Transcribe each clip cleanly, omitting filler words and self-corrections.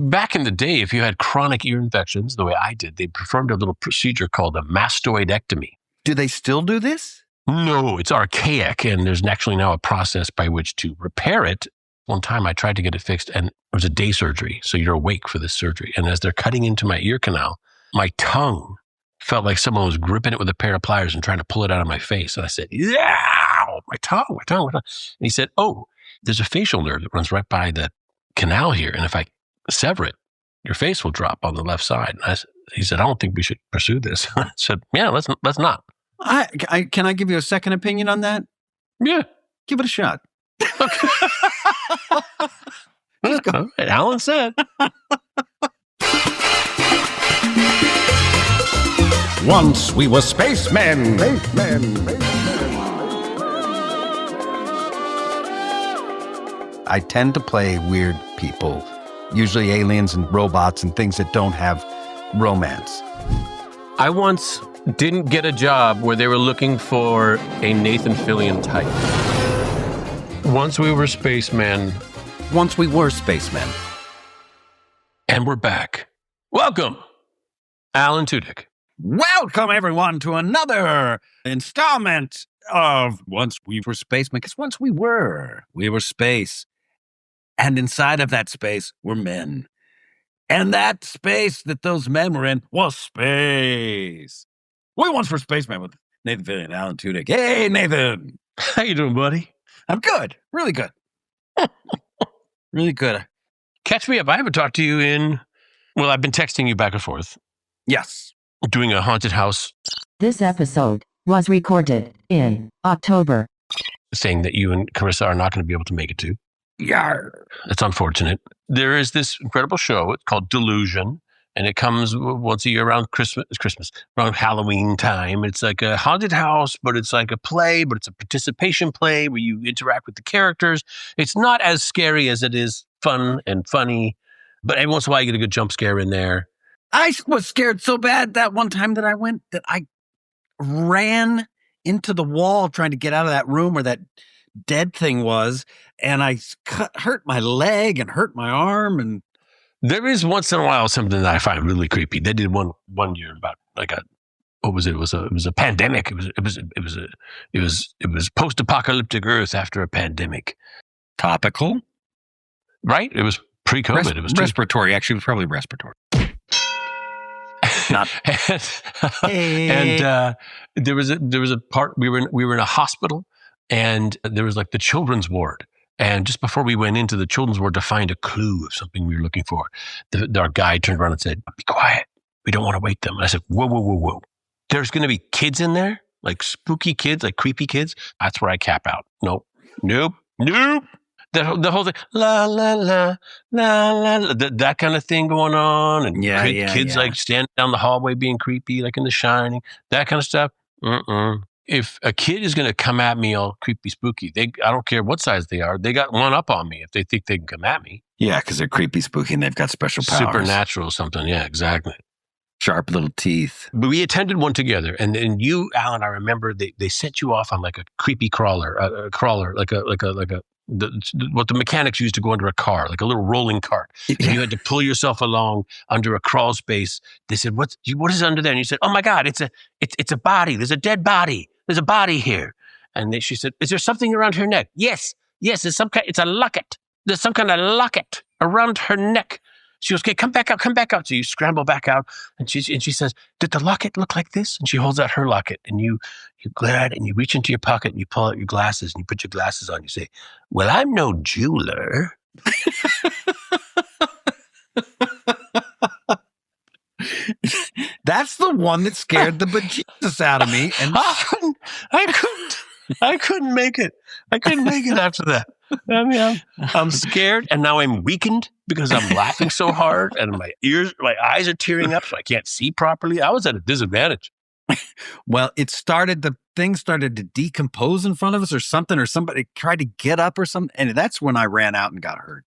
Back in the day, if you had chronic ear infections, the way I did, they performed a little procedure called a mastoidectomy. Do they still do this? No, it's archaic, and there's actually now a process by which to repair it. One time I tried to get it fixed, and it was a day surgery, so you're awake for this surgery. And as they're cutting into my ear canal, my tongue felt like someone was gripping it with a pair of pliers and trying to pull it out of my face. And I said, yeah, my tongue. And he said, oh, there's a facial nerve that runs right by the canal here, and if I sever it, your face will drop on the left side. And he said, I don't think we should pursue this. I said, yeah, let's not. Can I give you a second opinion on that? Yeah. Give it a shot. Okay. Alan said. Once we were spacemen. I tend to play weird people, usually aliens and robots and things that don't have romance. I once didn't get a job where they were looking for a Nathan Fillion type. Once we were spacemen. Once we were spacemen. And we're back. Welcome, Alan Tudyk. Welcome, everyone, to another installment of Once We Were Spacemen. Because once we were space. And inside of that space were men. And that space that those men were in was space. We Once Were Spacemen with Nathan Fillion and Alan Tudyk. Hey, Nathan. How you doing, buddy? I'm good. Really good. Really good. Catch me up. I haven't talked to you I've been texting you back and forth. Yes. Doing a haunted house. This episode was recorded in October. Saying that you and Carissa are not going to be able to make it to. Yarr. That's unfortunate. There is this incredible show. It's called Delusion, and it comes once a year around Christmas, around Halloween time. It's like a haunted house, but it's like a play, but it's a participation play where you interact with the characters. It's not as scary as it is fun and funny, but every once in a while you get a good jump scare in there. I was scared so bad that one time that I went that I ran into the wall trying to get out of that room where that dead thing was, and I hurt my leg and hurt my arm. And there is once in a while something that I find really creepy. They did one year about what was it? It was a pandemic. It was post-apocalyptic Earth after a pandemic. Topical, right? It was pre-COVID. It was respiratory. Actually, it was probably respiratory. Not. And there was a part we were in a hospital. And there was like the children's ward. And just before we went into the children's ward to find a clue of something we were looking for, our guide turned around and said, be quiet. We don't want to wake them. And I said, whoa. There's going to be kids in there, like spooky kids, like creepy kids. That's where I cap out. Nope. The whole thing, la, la, la, la, la, that kind of thing going on. And kids like standing down the hallway being creepy, like in The Shining, that kind of stuff. If a kid is going to come at me all creepy, spooky, I don't care what size they are. They got one up on me if they think they can come at me. Yeah, because they're creepy, spooky, and they've got special powers. Supernatural something. Yeah, exactly. Sharp little teeth. But we attended one together, and you, Alan, I remember they set you off on like a creepy crawler, what the mechanics used to go under a car, like a little rolling cart. And you had to pull yourself along under a crawl space. They said, what is under there? And you said, oh my God, it's a body. There's a dead body. There's a body here. And she said, is there something around her neck? Yes, it's it's a locket. There's some kind of locket around her neck. She goes, okay, come back out. So you scramble back out, and she says, did the locket look like this? And she holds out her locket, and you glad, and you reach into your pocket, and you pull out your glasses, and you put your glasses on. You say, well, I'm no jeweler. That's the one that scared the bejesus out of me. And I couldn't make it. I couldn't make it after that. I mean, I'm scared, and now I'm weakened because I'm laughing so hard, and my eyes are tearing up, so I can't see properly. I was at a disadvantage. Well, the thing started to decompose in front of us or something, or somebody tried to get up or something, and that's when I ran out and got hurt.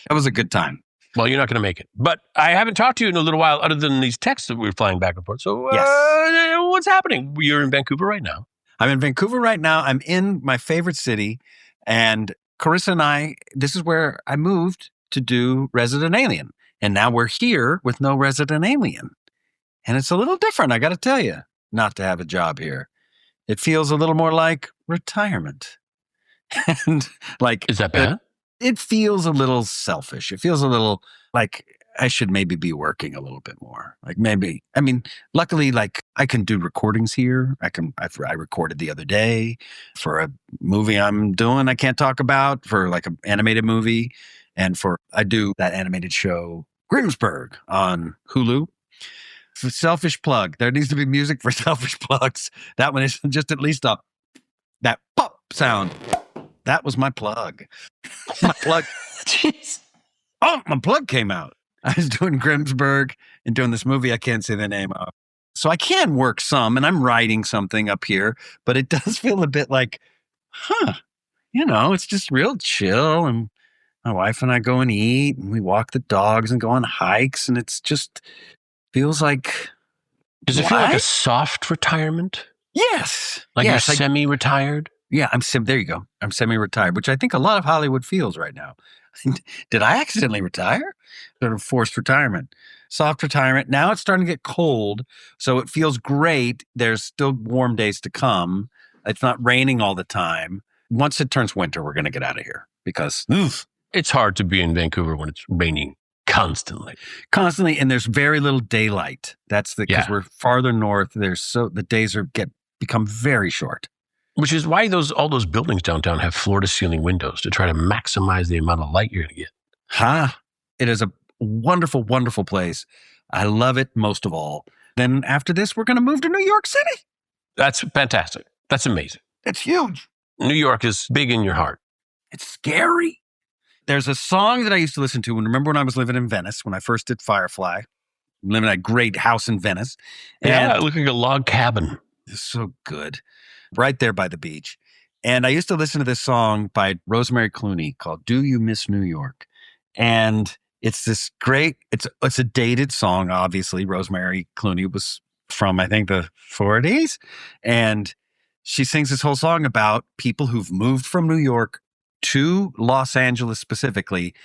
That was a good time. Well, you're not going to make it. But I haven't talked to you in a little while other than these texts that we were flying back and forth. So yes. What's happening? You're in Vancouver right now. I'm in Vancouver right now. I'm in my favorite city. And Carissa and I, this is where I moved to do Resident Alien. And now we're here with no resident alien. And it's a little different, I got to tell you, not to have a job here. It feels a little more like retirement. And like, Is that bad? it feels a little selfish. It feels a little like I should maybe be working a little bit more. Like maybe, I mean, luckily, like I can do recordings here. I recorded the other day for a movie I'm doing I can't talk about, for like an animated movie. And I do that animated show Grimmsburg on Hulu. For selfish plug. There needs to be music for selfish plugs. That one is just at least that pop sound. That was my plug. My plug. Jeez. Oh, my plug came out. I was doing Grimmsburg and doing this movie I can't say the name of. So I can work some, and I'm writing something up here, but it does feel a bit like, it's just real chill. And my wife and I go and eat, and we walk the dogs and go on hikes, and it's just feels like. Does it feel like a soft retirement? Yes. Like yes, you're semi-retired? Yeah, there you go. I'm semi-retired, which I think a lot of Hollywood feels right now. Did I accidentally retire? Sort of forced retirement. Soft retirement. Now it's starting to get cold, so it feels great. There's still warm days to come. It's not raining all the time. Once it turns winter, we're going to get out of here because It's hard to be in Vancouver when it's raining constantly. And there's very little daylight. That's because we're farther north. The days become very short. Which is why all those buildings downtown have floor-to-ceiling windows to try to maximize the amount of light you're going to get. It is a wonderful, wonderful place. I love it most of all. Then after this, we're going to move to New York City. That's fantastic. That's amazing. It's huge. New York is big in your heart. It's scary. There's a song that I used to listen to remember when I was living in Venice, when I first did Firefly, living in that great house in Venice. Yeah, it looked like a log cabin. It's so good. Right there by the beach. And I used to listen to this song by Rosemary Clooney called Do You Miss New York? And it's this great, it's a dated song, obviously. Rosemary Clooney was from, I think, the 40s. And she sings this whole song about people who've moved from New York to Los Angeles specifically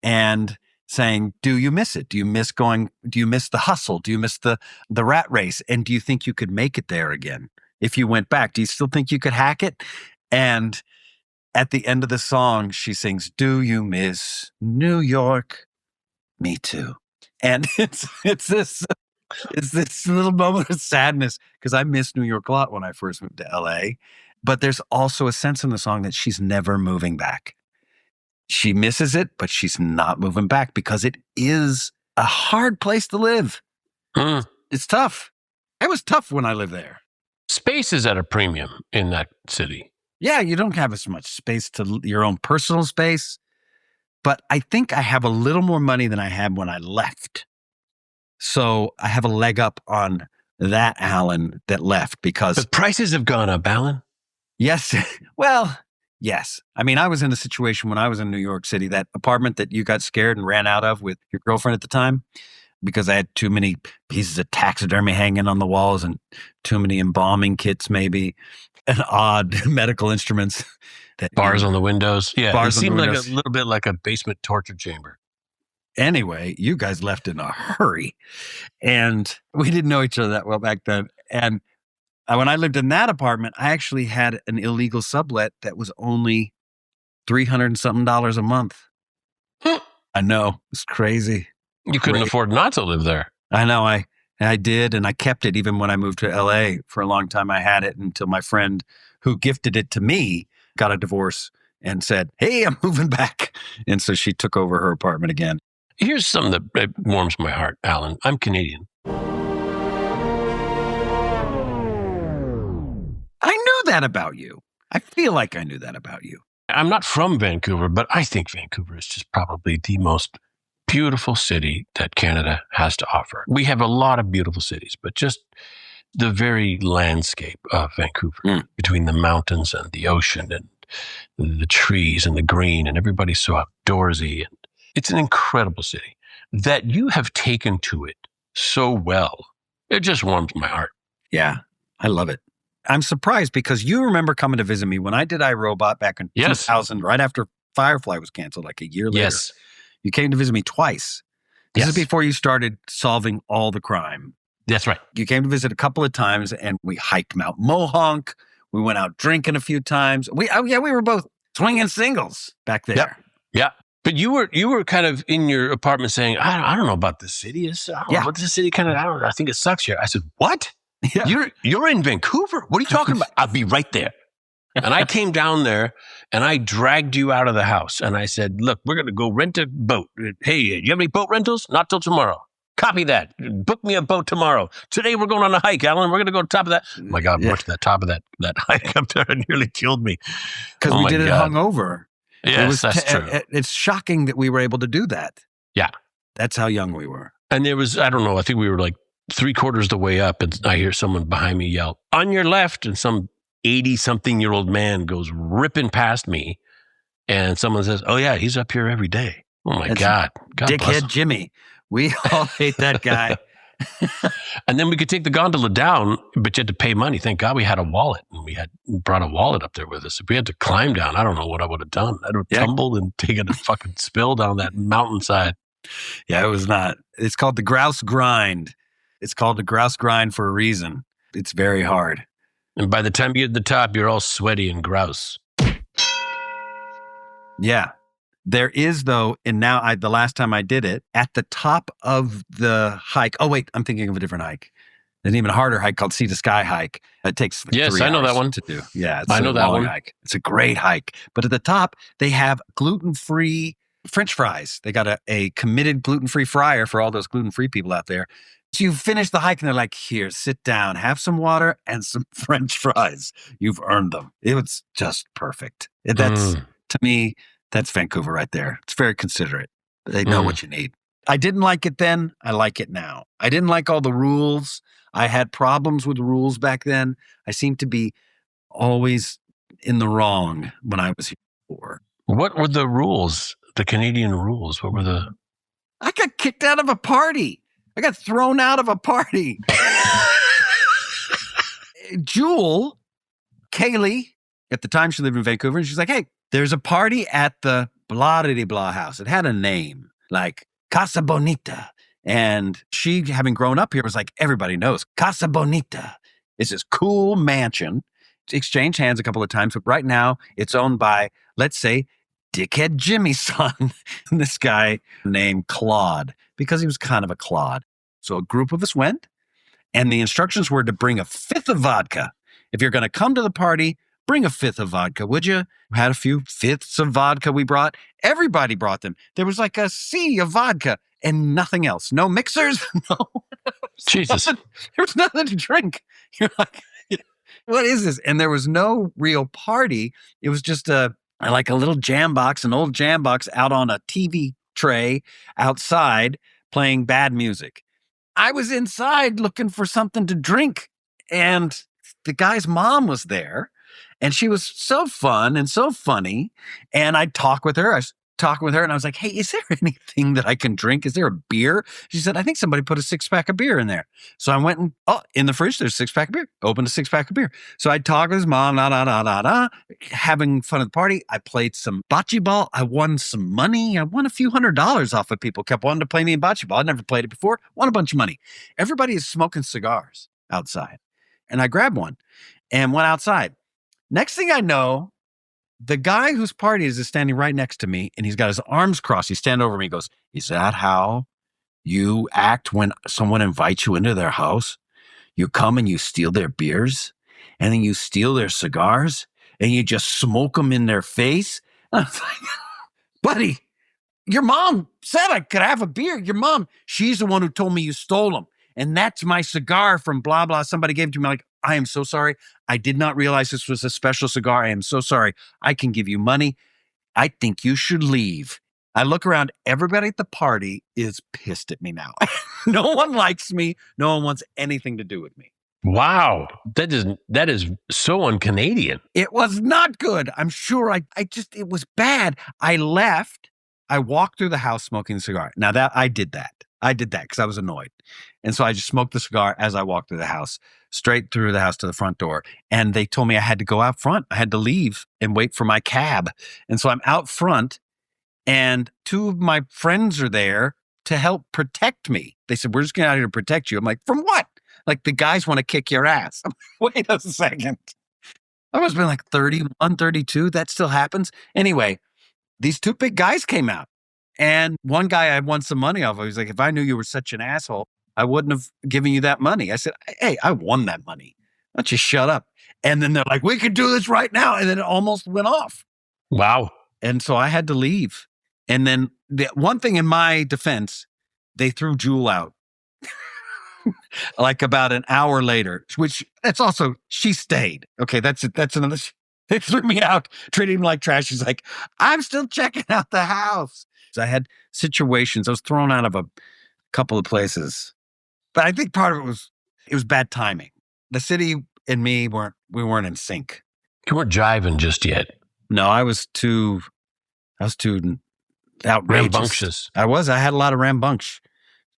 and saying, do you miss it? Do you miss the hustle? Do you miss the rat race? And do you think you could make it there again? If you went back, do you still think you could hack it? And at the end of the song, she sings, do you miss New York? Me too. And it's this little moment of sadness because I missed New York a lot when I first moved to LA. But there's also a sense in the song that she's never moving back. She misses it, but she's not moving back because it is a hard place to live. It's tough. It was tough when I lived there. Space is at a premium in that city. Yeah, you don't have as much space to your own personal space. But I think I have a little more money than I had when I left. So I have a leg up on that Alan that left because... The prices have gone up, Alan. Yes. Well, yes. I mean, I was in a situation when I was in New York City, that apartment that you got scared and ran out of with your girlfriend at the time, because I had too many pieces of taxidermy hanging on the walls and too many embalming kits, maybe, and odd medical instruments. Bars on the windows. Yeah, bars it seemed on the like windows. a little bit like a basement torture chamber. Anyway, you guys left in a hurry. And we didn't know each other that well back then. And when I lived in that apartment, I actually had an illegal sublet that was only $300 and something a month. I know. It's crazy. You couldn't afford not to live there. I know. I did. And I kept it even when I moved to LA. For a long time, I had it until my friend who gifted it to me got a divorce and said, hey, I'm moving back. And so she took over her apartment again. Here's something that warms my heart, Alan. I'm Canadian. I knew that about you. I feel like I knew that about you. I'm not from Vancouver, but I think Vancouver is just probably the most beautiful city that Canada has to offer. We have a lot of beautiful cities, but just the very landscape of Vancouver, between the mountains and the ocean and the trees and the green, and everybody's so outdoorsy. And it's an incredible city that you have taken to it so well. It just warms my heart. Yeah, I love it. I'm surprised because you remember coming to visit me when I did iRobot back in 2000, right after Firefly was canceled, like a year later. Yes. You came to visit me twice. This Yes. is before you started solving all the crime. That's right. You came to visit a couple of times, and we hiked Mount Mohonk. We went out drinking a few times. We were both swinging singles back there. Yep. Yeah. But you were kind of in your apartment saying, I don't know about this city. I don't know about this city kind of, I think it sucks here. I said, what? Yeah. You're in Vancouver? What are you talking about? I'll be right there. And I came down there and I dragged you out of the house. And I said, look, we're going to go rent a boat. Hey, do you have any boat rentals? Not till tomorrow. Copy that. Book me a boat tomorrow. Today we're going on a hike, Alan. We're going to go to the top of that. Oh my God, we went to the top of that hike up there and nearly killed me. Because we did it hungover. Yes, that's true. It's shocking that we were able to do that. Yeah. That's how young we were. And there was, I don't know, I think we were like 3/4 the way up, and I hear someone behind me yell, on your left, and some 80-something-year-old man goes ripping past me, and someone says, oh yeah, he's up here every day. Oh my God. God bless Dickhead him. Jimmy. We all hate that guy. And then we could take the gondola down, but you had to pay money. Thank God we had a wallet, and we had brought a wallet up there with us. If we had to climb down, I don't know what I would have done. I'd have tumbled and taken a fucking spill down that mountainside. Yeah, it was not. It's called the grouse grind. It's called the grouse grind for a reason. It's very hard. And by the time you get to the top, you're all sweaty and grouse. Yeah. There is, though, and now the last time I did it, at the top of the hike. Oh, wait, I'm thinking of a different hike. There's an even harder hike called Sea to Sky hike. It takes 3 Yes, I know that hours one to do. Yeah, it's I know a that long one. hike. It's a great hike. But at the top, they have gluten-free French fries. They got a committed gluten-free fryer for all those gluten-free people out there. So you finish the hike and they're like, here, sit down, have some water and some French fries. You've earned them. It was just perfect. That's, to me, that's Vancouver right there. It's very considerate. They know what you need. I didn't like it then. I like it now. I didn't like all the rules. I had problems with the rules back then. I seemed to be always in the wrong when I was here before. What were the rules? The Canadian rules? What were the... I got kicked out of a party. I got thrown out of a party. Jewel, Kaylee, at the time she lived in Vancouver, and she's like, hey, there's a party at the blah-de-blah house. It had a name, like Casa Bonita. And she, having grown up here, was like, everybody knows Casa Bonita. It's this cool mansion. It's exchanged hands a couple of times, but right now it's owned by, let's say, Dickhead Jimmy's son, this guy named Claude, because he was kind of a Claude. So a group of us went, and the instructions were to bring a 5th of vodka. If you're going to come to the party, bring a 5th of vodka, would you? We had a few 5ths of vodka we brought. Everybody brought them. There was like a sea of vodka and nothing else. No mixers. No. Jesus. There was nothing to drink. You're like, what is this? And there was no real party. It was just like a little jam box, an old jam box out on a TV tray outside playing bad music. I was inside looking for something to drink, and the guy's mom was there, and she was so fun and so funny. And I'd talk with her. I was talking with her, and I was like, hey, is there anything that I can drink? Is there a beer? She said, I think somebody put a 6-pack of beer in there. So I went and, in the fridge, there's a 6-pack of beer. Opened a 6-pack of beer. So I'd talk with his mom, having fun at the party. I played some bocce ball. I won some money. I won a few $100s off of people. Kept wanting to play me in bocce ball. I'd never played it before. Won a bunch of money. Everybody is smoking cigars outside. And I grabbed one and went outside. Next thing I know, the guy whose party is standing right next to me, and he's got his arms crossed. He's standing over me. He goes, is that how you act when someone invites you into their house? You come and you steal their beers, and then you steal their cigars, and you just smoke them in their face? And I was like, buddy, your mom said I could have a beer. Your mom, she's the one who told me you stole them. And that's my cigar from blah, blah. Somebody gave it to me. Like, I am so sorry. I did not realize this was a special cigar. I am so sorry. I can give you money. I think you should leave. I look around. Everybody at the party is pissed at me now. No one likes me. No one wants anything to do with me. Wow. That is so un-Canadian. It was not good. I'm sure it was bad. I left. I walked through the house smoking a cigar. Now I did that because I was annoyed. And so I just smoked the cigar as I walked through the house, straight through the house to the front door. And they told me I had to go out front. I had to leave and wait for my cab. And so I'm out front, and 2 of my friends are there to help protect me. They said, we're just going out here to protect you. I'm like, from what? Like, the guys want to kick your ass. I'm like, wait a second. I must have been like 31, 32. That still happens. Anyway, these two big guys came out. And one guy I won some money off of. He was like, if I knew you were such an asshole, I wouldn't have given you that money. I said, hey, I won that money. Why don't you shut up? And then they're like, we can do this right now. And then it almost went off. Wow. And so I had to leave. And then the one thing in my defense, they threw Jewel out like about an hour later, which that's also, she stayed. Okay, that's another. They threw me out, treating me like trash. She's like, I'm still checking out the house. So I had situations. I was thrown out of a couple of places. But I think part of it was bad timing. The city and me we weren't in sync. You weren't jiving just yet. No, I was too outrageous. Rambunctious. I had a lot of rambunctious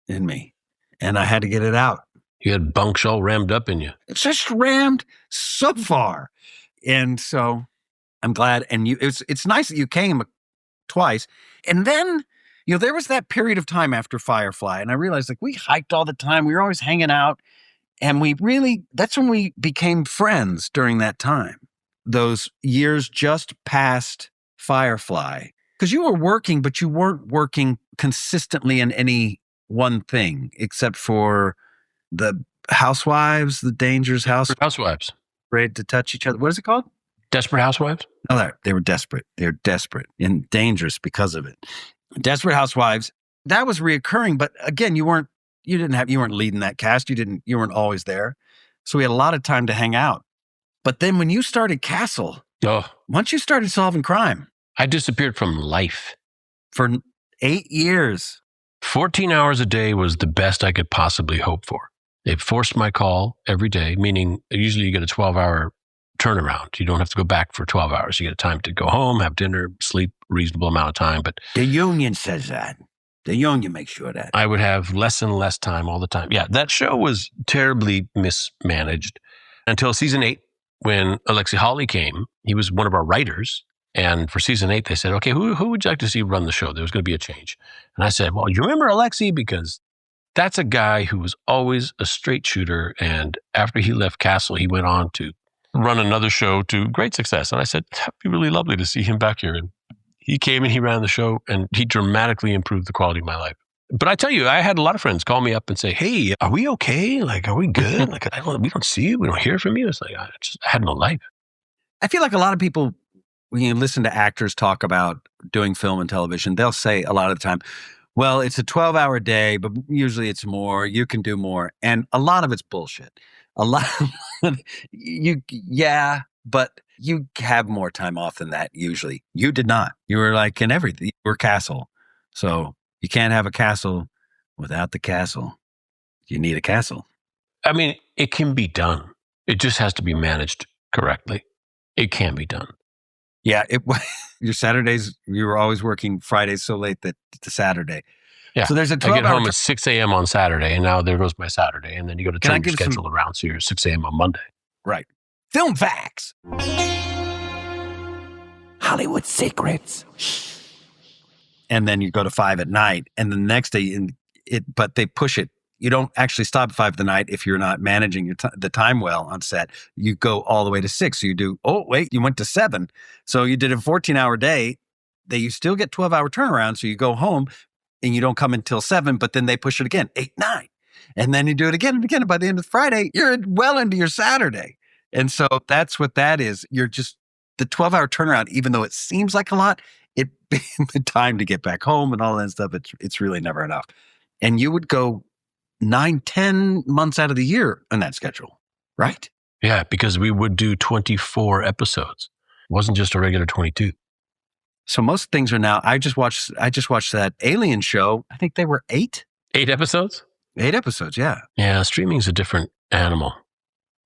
in me, and I had to get it out. You had bunks all rammed up in you. It's just rammed so far. And so I'm glad. And it's nice that you came twice. And then, there was that period of time after Firefly, and I realized like we hiked all the time. We were always hanging out, and that's when we became friends during that time. Those years just past Firefly, because you were working, but you weren't working consistently in any one thing, except for the Housewives, the Dangerous Housewives. Afraid to touch each other. What is it called? Desperate Housewives? No, they were desperate. They were desperate and dangerous because of it. Desperate Housewives. That was reoccurring, but again, you weren't leading that cast. You weren't always there. So we had a lot of time to hang out. But then when you started Castle, once you started solving crime, I disappeared from life. For 8 years. 14 hours a day was the best I could possibly hope for. They forced my call every day, meaning usually you get a 12-hour turnaround. You don't have to go back for 12 hours. You get time to go home, have dinner, sleep a reasonable amount of time. But the union says that. The union makes sure that. I would have less and less time all the time. Yeah, that show was terribly mismanaged until season 8, when Alexi Hawley came. He was one of our writers. And for season 8, they said, okay, who would you like to see run the show? There was going to be a change. And I said, well, you remember Alexi? Because that's a guy who was always a straight shooter. And after he left Castle, he went on to run another show to great success. And I said, that'd be really lovely to see him back here. And he came and he ran the show, and he dramatically improved the quality of my life. But I tell you, I had a lot of friends call me up and say, hey, are we okay? Like, are we good? Like, we don't see you. We don't hear from you. It's like, I had no life. I feel like a lot of people, when you listen to actors talk about doing film and television, they'll say a lot of the time, well, it's a 12-hour day, but usually it's more. You can do more. And a lot of it's bullshit. A lot of but you have more time off than that usually. You did not. You were like in everything. You were Castle. So you can't have a castle without the castle. You need a castle. I mean, it can be done. It just has to be managed correctly. It can be done. Yeah, your Saturdays, you were always working Fridays so late that it's Saturday. Yeah. So there's a 12-hour. I get home at 6 a.m. on Saturday, and now there goes my Saturday. And then you got to turn your schedule around, so you're at 6 a.m. on Monday. Right. Film facts. Hollywood secrets. And then you go to 5 at night, and the next day, but they push it. You don't actually stop at 5 at night if you're not managing the time well on set. You go all the way to 6. So you do, you went to 7. So you did a 14-hour day. You still get 12-hour turnaround. So you go home and you don't come until 7, but then they push it again, 8, 9. And then you do it again and again. And by the end of Friday, you're well into your Saturday. And so that's what that is. You're just the 12-hour turnaround, even though it seems like a lot, the time to get back home and all that stuff, it's really never enough. And you would go 9, 10 months out of the year on that schedule, right? Yeah, because we would do 24 episodes. It wasn't just a regular 22. So most things are now, I just watched that Alien show. I think they were 8. 8 episodes? 8 episodes, yeah. Yeah, streaming's a different animal.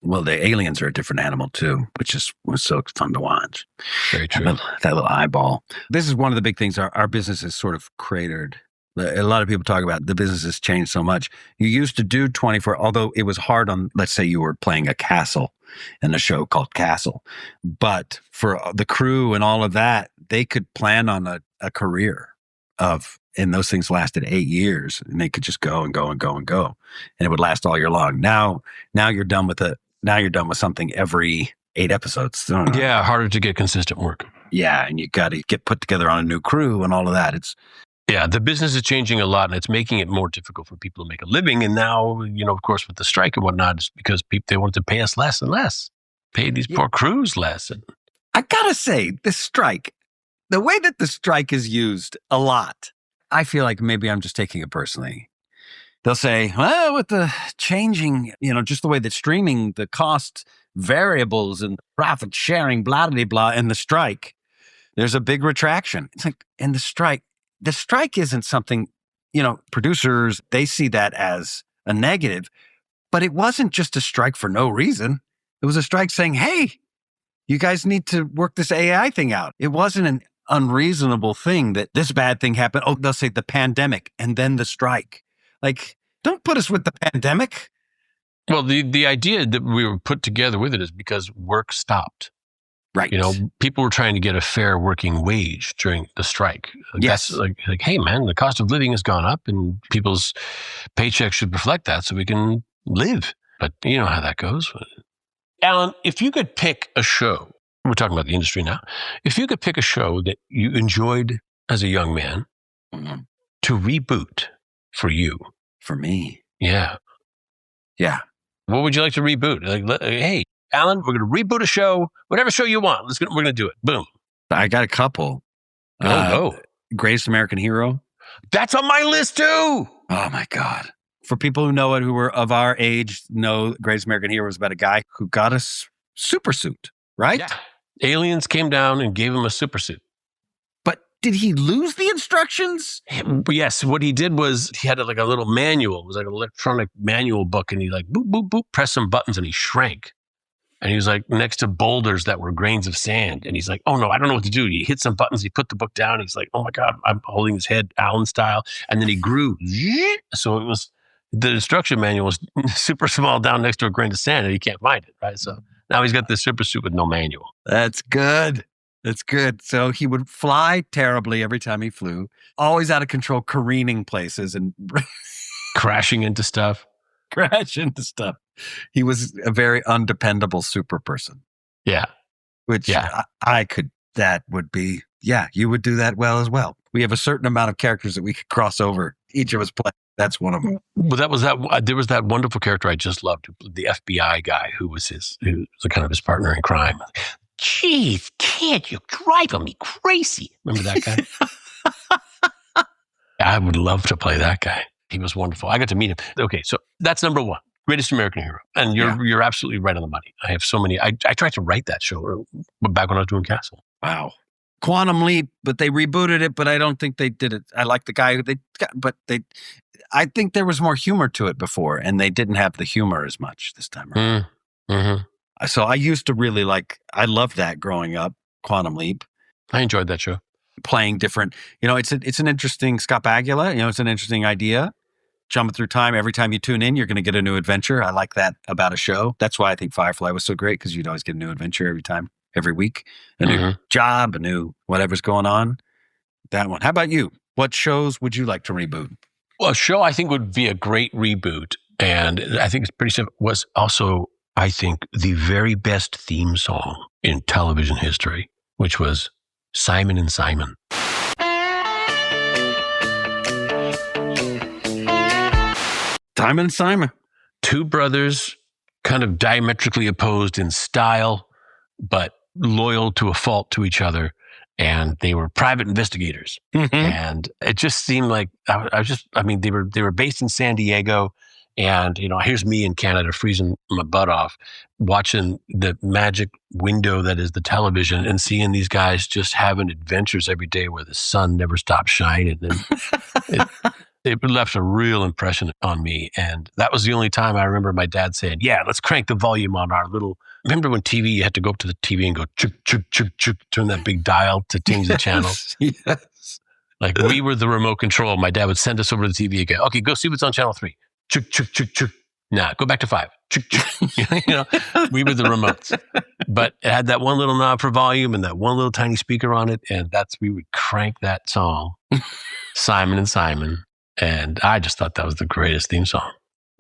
Well, the aliens are a different animal too, which was so fun to watch. Very true. That little eyeball. This is one of the big things our business is sort of cratered. A lot of people talk about the business has changed so much. You used to do 24, although it was hard on, let's say you were playing a castle in a show called Castle. But for the crew and all of that, they could plan on a career of And those things lasted 8 years, and they could just go and go and go and go, and it would last all year long. Now you're done with something every 8 episodes. Yeah, harder to get consistent work. Yeah, and you got to get put together on a new crew and all of that. Yeah, the business is changing a lot, and it's making it more difficult for people to make a living. And now, of course, with the strike and whatnot, it's because they want to pay us less and less, pay these poor crews less. And I gotta say, the strike, the way that the strike is used a lot, I feel like maybe I'm just taking it personally. They'll say, well, with the changing, just the way that streaming, the cost variables and profit sharing, blah, blah, blah, and the strike, there's a big retraction. It's like, and the strike isn't something, producers, they see that as a negative, but it wasn't just a strike for no reason. It was a strike saying, hey, you guys need to work this AI thing out. It wasn't an unreasonable thing that this bad thing happened. Oh, they'll say the pandemic and then the strike. Like, don't put us with the pandemic. Well, the idea that we were put together with it is because work stopped. Right. People were trying to get a fair working wage during the strike. Yes. That's like, hey, man, the cost of living has gone up and people's paychecks should reflect that so we can live. But you know how that goes. Alan, if you could pick a show, we're talking about the industry now. If you could pick a show that you enjoyed as a young man to reboot for you. For me. Yeah. Yeah. What would you like to reboot? Like, hey, Alan, we're going to reboot a show, whatever show you want. We're going to do it. Boom. I got a couple. Go. Greatest American Hero. That's on my list too. Oh my God. For people who know it, who were of our age, know Greatest American Hero was about a guy who got a super suit, right? Yeah. Aliens came down and gave him a super suit. But did he lose the instructions? Yes. What he did was he had a little manual. It was like an electronic manual book. And he boop, boop, boop, pressed some buttons and he shrank. And he was next to boulders that were grains of sand. And he's like, oh no, I don't know what to do. He hit some buttons. He put the book down. He's like, oh my God, I'm holding his head Alan style. And then he grew. So it was, the instruction manual was super small down next to a grain of sand and he can't find it. Right. So now he's got this super suit with no manual. That's good. That's good. So he would fly terribly every time he flew, always out of control, careening places and crashing into stuff. He was a very undependable super person. Yeah. Which I could, that would be, you would do that well as well. We have a certain amount of characters that we could cross over. Each of us play. That's one of them. Well, there was that wonderful character I just loved, the FBI guy who was kind of his partner in crime. Jeez, kid, you're driving me crazy. Remember that guy? I would love to play that guy. He was wonderful. I got to meet him. Okay, so that's number one, Greatest American Hero. And you're absolutely right on the money. I have so many. I tried to write that show back when I was doing Castle. Wow. Quantum Leap, but they rebooted it, but I don't think they did it. I like the guy I think there was more humor to it before, and they didn't have the humor as much this time around. Mm-hmm. So I used to really I loved that growing up, Quantum Leap. I enjoyed that show. Playing different, it's an interesting, Scott Bakula, it's an interesting idea. Jumping through time. Every time you tune in, you're going to get a new adventure. I like that about a show. That's why I think Firefly was so great, because you'd always get a new adventure every week, a new job, a new whatever's going on. That one. How about you? What shows would you like to reboot? Well, a show I think would be a great reboot, and I think it's pretty simple, was also, I think, the very best theme song in television history, which was Simon and Simon. Simon and Simon. Two brothers, kind of diametrically opposed in style, but loyal to a fault to each other. And they were private investigators. Mm-hmm. And it just seemed like they were based in San Diego. And, here's me in Canada freezing my butt off, watching the magic window that is the television and seeing these guys just having adventures every day where the sun never stops shining. And it left a real impression on me. And that was the only time I remember my dad saying, yeah, let's crank the volume on our little... Remember when TV, you had to go up to the TV and go, chuk, chuk, chuk, chuk, turn that big dial to change the channel? Yes. Like we were the remote control. My dad would send us over to the TV and go, okay, go see what's on channel 3. Chuk, chuk, chuk, chuk. Nah, go back to 5. We were the remotes. But it had that one little knob for volume and that one little tiny speaker on it. And we would crank that song, Simon and Simon. And I just thought that was the greatest theme song.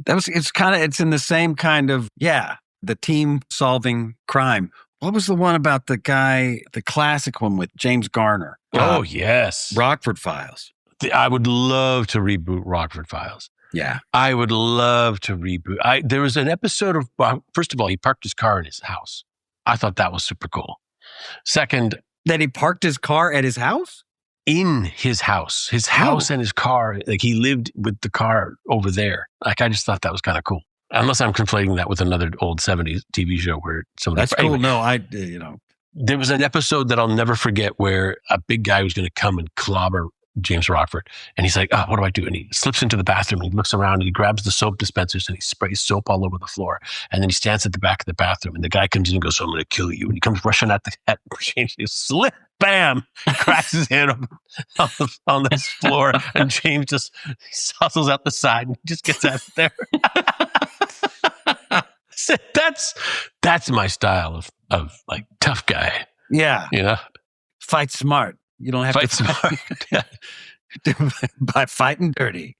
It's in the same kind of, the team solving crime. What was the one about the guy, the classic one with James Garner? Oh, yes. Rockford Files. I would love to reboot Rockford Files. Yeah. I would love to reboot. There was an episode of, first of all, he parked his car in his house. I thought that was super cool. Second, that he parked his car at his house? In his house. His house and his car. Like he lived with the car over there. Like I just thought that was kind of cool. Unless I'm conflating that with another old 70s TV show where somebody... That's cool. Anyway, No, There was an episode that I'll never forget where a big guy was going to come and clobber James Rockford. And he's like, what do I do? And he slips into the bathroom and he looks around and he grabs the soap dispensers and he sprays soap all over the floor. And then he stands at the back of the bathroom and the guy comes in and goes, I'm going to kill you. And he comes rushing at James. He slip, bam, cracks his head on the floor. And James just hustles out the side and just gets out of there. That's my style of like tough guy. Yeah. Fight smart. You don't have fight to smart by fighting dirty.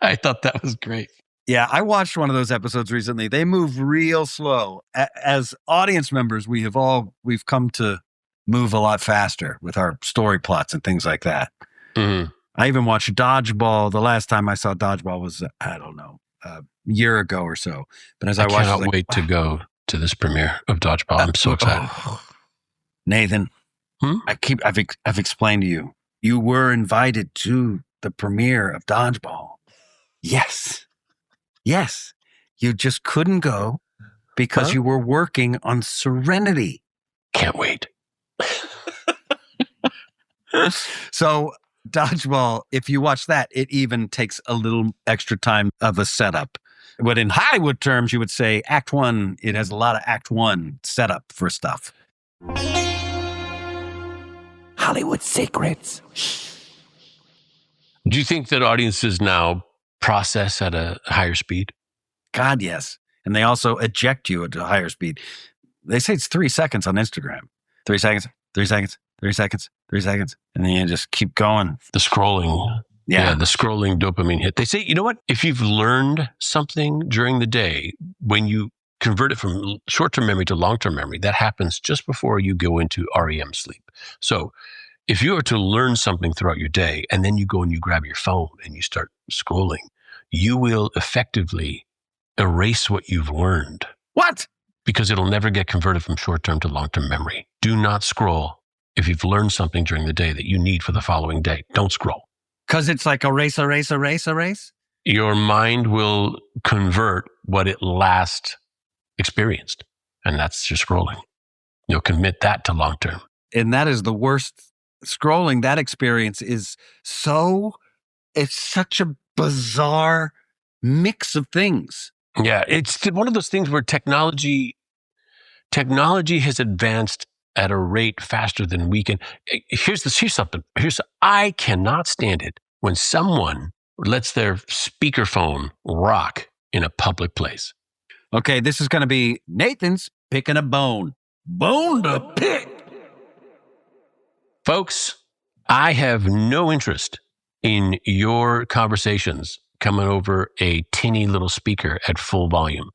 I thought that was great. Yeah, I watched one of those episodes recently. They move real slow. As audience members, we've come to move a lot faster with our story plots and things like that. Mm-hmm. I even watched Dodgeball. The last time I saw Dodgeball was, I don't know, a year ago or so. But as I watched, cannot wait to go to this premiere of Dodgeball. I'm so excited. Nathan, I've explained to you. You were invited to the premiere of Dodgeball. Yes. You just couldn't go because you were working on Serenity. Can't wait. So Dodgeball, if you watch that, it even takes a little extra time of a setup. But in Hollywood terms, you would say Act 1, it has a lot of Act 1 setup for stuff. Hollywood secrets. Do you think that audiences now process at a higher speed? God, yes. And they also eject you at a higher speed. They say it's 3 seconds on Instagram. 3 seconds, 3 seconds, 3 seconds, 3 seconds. And then you just keep going. The scrolling. Yeah, the scrolling dopamine hit. They say, you know what? If you've learned something during the day, when you convert it from short-term memory to long-term memory, that happens just before you go into REM sleep. So if you are to learn something throughout your day and then you go and you grab your phone and you start scrolling, you will effectively erase what you've learned. What? Because it'll never get converted from short-term to long-term memory. Do not scroll if you've learned something during the day that you need for the following day. Don't scroll. Because it's like erase. Your mind will convert what it last experienced. And that's your scrolling. You'll commit that to long-term. And that is the worst. Scrolling, that experience is it's such a bizarre mix of things. Yeah, it's one of those things where technology has advanced at a rate faster than we can. Here's something. I cannot stand it when someone lets their speakerphone rock in a public place. Okay, this is going to be Nathan's picking a bone. Bone to pick. Folks, I have no interest in your conversations coming over a tinny little speaker at full volume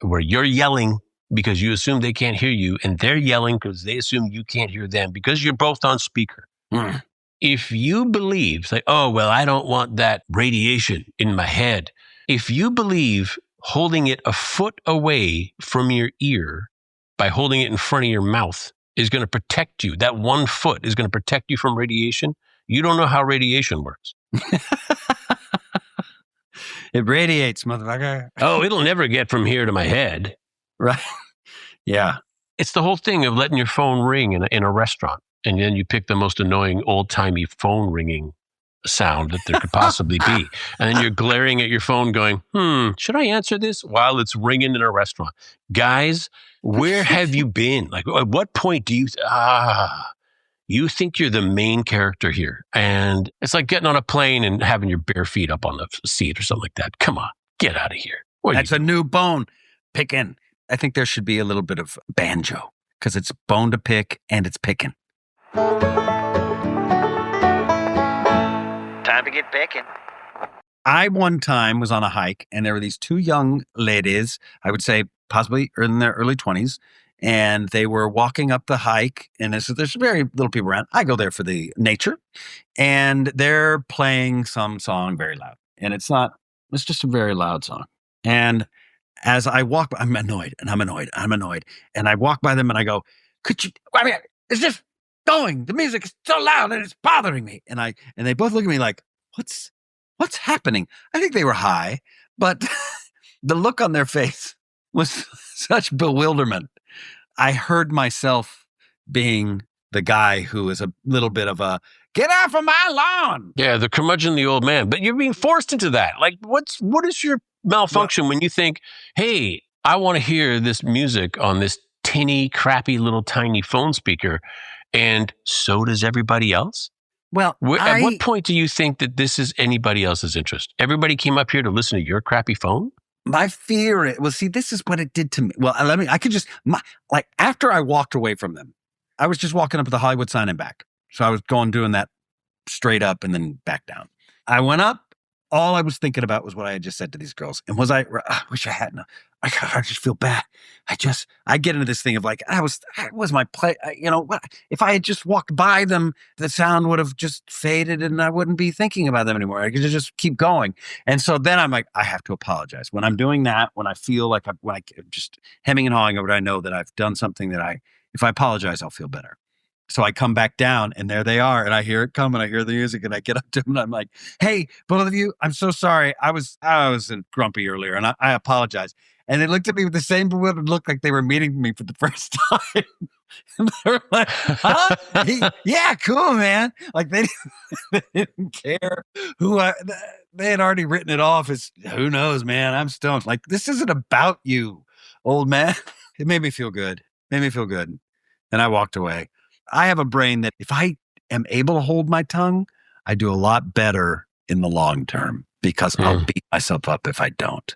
where you're yelling because you assume they can't hear you and they're yelling because they assume you can't hear them because you're both on speaker. If you believe, say, oh, well, I don't want that radiation in my head. If you believe holding it a foot away from your ear by holding it in front of your mouth is going to protect you, that 1 foot is going to protect you from radiation, you don't know how radiation works. It radiates, motherfucker. Oh, it'll never get from here to my head. Right. Yeah. It's the whole thing of letting your phone ring in a restaurant. And then you pick the most annoying old-timey phone ringing sound that there could possibly be. And then you're glaring at your phone going, should I answer this while it's ringing in a restaurant? Guys, where have you been? Like, at what point do you, you think you're the main character here? And it's like getting on a plane and having your bare feet up on the seat or something like that. Come on. Get out of here. What are That's a new bone. Picking. I think there should be a little bit of banjo because it's bone to pick and it's picking. Time to get picking. I one time was on a hike and there were these two young ladies, I would say possibly in their early 20s, and they were walking up the hike, and there's very little people around. I go there for the nature, and they're playing some song very loud, and it's just a very loud song. And as I walk, I'm annoyed, and I walk by them and I go, is this going? The music is so loud and it's bothering me. And they both look at me like, what's happening? I think they were high, but the look on their face was such bewilderment. I heard myself being the guy who is a little bit of a, get off of my lawn. Yeah, the curmudgeon, the old man. But you're being forced into that. Like, what is your malfunction when you think, hey, I want to hear this music on this tinny, crappy, little tiny phone speaker, and so does everybody else? Well, At what point do you think that this is anybody else's interest? Everybody came up here to listen to your crappy phone? my fear, see, this is what it did to me. Well, after I walked away from them, I was just walking up to the Hollywood sign and back. So I was doing that straight up and then back down. I went up. All I was thinking about was what I had just said to these girls. And I wish I hadn't. I just feel bad. I get into this thing of like, it was my play. If I had just walked by them, the sound would have just faded and I wouldn't be thinking about them anymore. I could just keep going. And so then I'm like, I have to apologize. When I'm doing that, when I feel like I'm just hemming and hawing over it, I know that I've done something that if I apologize, I'll feel better. So I come back down and there they are and I hear it come and I hear the music and I get up to them and I'm like, hey, both of you, I'm so sorry. I was grumpy earlier and I apologize. And they looked at me with the same bewildered look like they were meeting me for the first time. And they were like, huh? Yeah, cool, man. Like they didn't care they had already written it off as, who knows, man, I'm stoned. Like, this isn't about you, old man. It made me feel good. And I walked away. I have a brain that if I am able to hold my tongue, I do a lot better in the long term because I'll beat myself up if I don't.